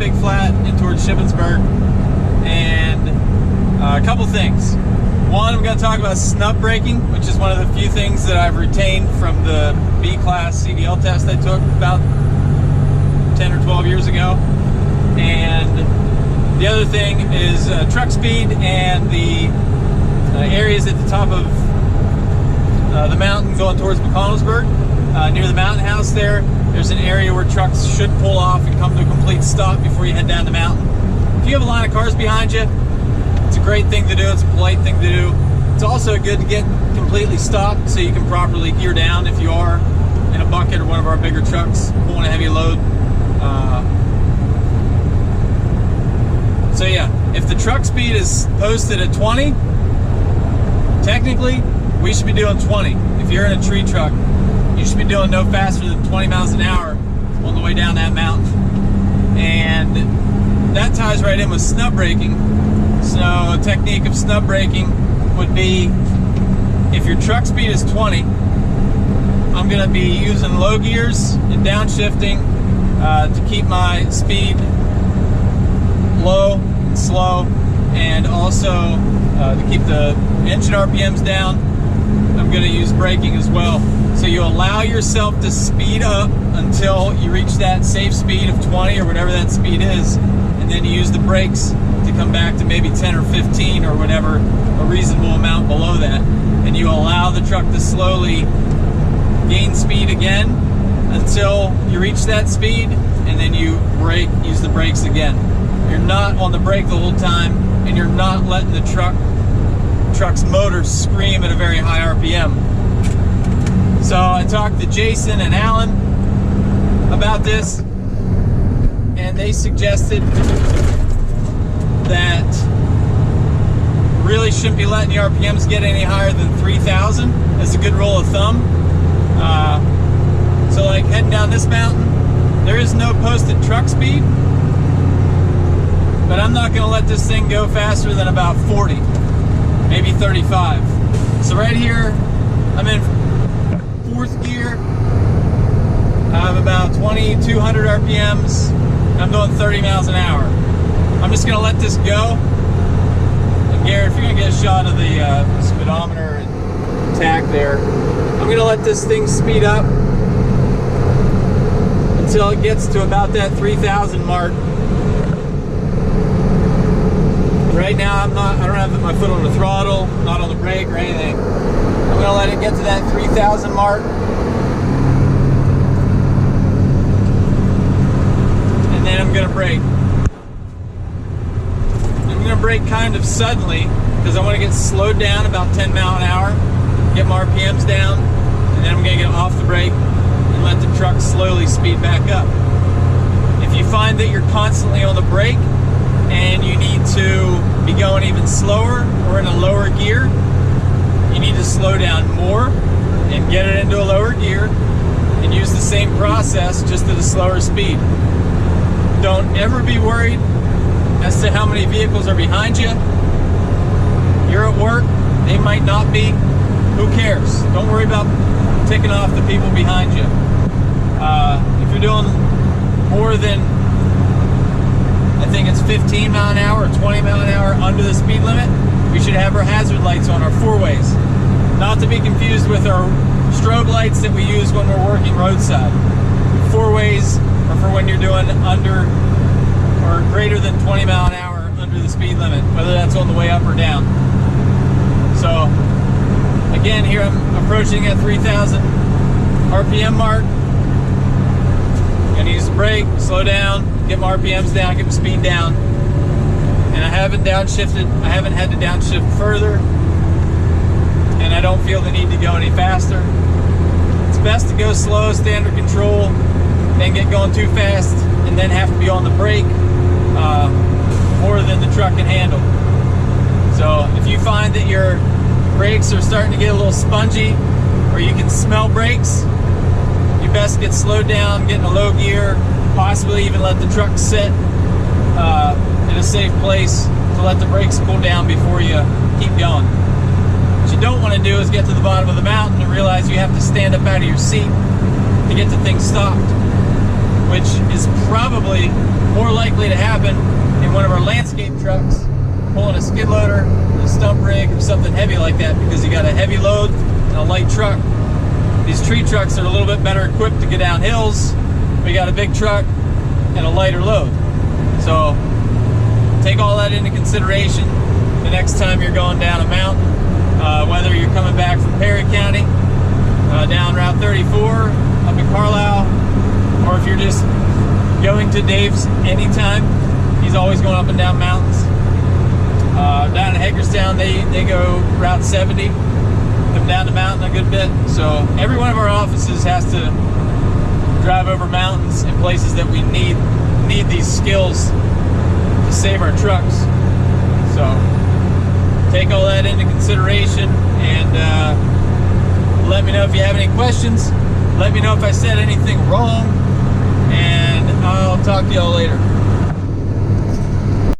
big flat and towards Shippensburg. And a couple things. One, I'm going to talk about snub braking, which is one of the few things that I've retained from the B-class CDL test I took about 10 or 12 years ago. And the other thing is truck speed and the areas at the top of the mountain going towards McConnellsburg. Near the mountain house there's an area where trucks should pull off and come to a complete stop before you head down the mountain. If you have a line of cars behind you, it's a great thing to do. It's a polite thing to do. It's also good to get completely stopped so you can properly gear down if you are in a bucket or one of our bigger trucks pulling a heavy load. So yeah, if the truck speed is posted at 20, technically we should be doing 20. If you're in a tree truck, you should be doing no faster than 20 miles an hour on the way down that mountain. And that ties right in with snub braking. So a technique of snub braking would be, if your truck speed is 20, I'm going to be using low gears and downshifting to keep my speed low and slow, and also to keep the engine RPMs down. I'm going to use braking as well. So you allow yourself to speed up until you reach that safe speed of 20 or whatever that speed is, and then you use the brakes to come back to maybe 10 or 15 or whatever, a reasonable amount below that, and you allow the truck to slowly gain speed again until you reach that speed, and then you brake, use the brakes again. You're not on the brake the whole time, and you're not letting the truck's motor scream at a very high RPM. So I talked to Jason and Alan about this, and they suggested that really shouldn't be letting the RPMs get any higher than 3,000 as a good rule of thumb. So like heading down this mountain, there is no posted truck speed, but I'm not going to let this thing go faster than about 40, maybe 35. So right here, I'm in fourth gear. I have about 2,200 RPMs. I'm doing 30 miles an hour. I'm just going to let this go. And Garrett, if you're going to get a shot of the speedometer and tach there, I'm going to let this thing speed up until it gets to about that 3,000 mark. Right now, I don't have my foot on the throttle, not on the brake or anything. I'm going to let it get to that 3,000 mark. And then I'm going to brake. I'm going to brake kind of suddenly because I want to get slowed down about 10 miles an hour, get my RPMs down, and then I'm going to get off the brake and let the truck slowly speed back up. If you find that you're constantly on the brake and you need to be going even slower or in a lower gear, you need to slow down more and get it into a lower gear and use the same process just at a slower speed. Don't ever be worried as to how many vehicles are behind you. You're at work, they might not be. Who cares? Don't worry about ticking off the people behind you. If you're doing more than, I think it's 15 mile an hour or 20 mile an hour under the speed limit, we should have our hazard lights on, our four-ways. Not to be confused with our strobe lights that we use when we're working roadside. Four-ways are for when you're doing under or greater than 20 mile an hour under the speed limit, whether that's on the way up or down. So again, here I'm approaching at 3,000 RPM mark. I'm gonna use the brake, slow down, get my RPMs down, get my speed down. And I haven't downshifted, I haven't had to downshift further, and I don't feel the need to go any faster. It's best to go slow, stay under control, then get going too fast, and then have to be on the brake more than the truck can handle. So if you find that your brakes are starting to get a little spongy, or you can smell brakes, you best get slowed down, get in a low gear, possibly even let the truck sit in a safe place to let the brakes cool down before you keep going. What you don't want to do is get to the bottom of the mountain and realize you have to stand up out of your seat to get the thing stopped. which is probably more likely to happen in one of our landscape trucks pulling a skid loader, a stump rig, or something heavy like that, because you got a heavy load and a light truck. These tree trucks are a little bit better equipped to get down hills. We got a big truck and a lighter load. So take all that into consideration the next time you're going down a mountain, whether you're coming back from Perry County, down Route 34, up in Carlisle, or if you're just going to Dave's anytime. He's always going up and down mountains. Down in Hagerstown, they go Route 70, come down the mountain a good bit. So every one of our offices has to drive over mountains in places that we need these skills to save our trucks. So take all that into consideration, and let me know if you have any questions. Let me know if I said anything wrong, and I'll talk to y'all later.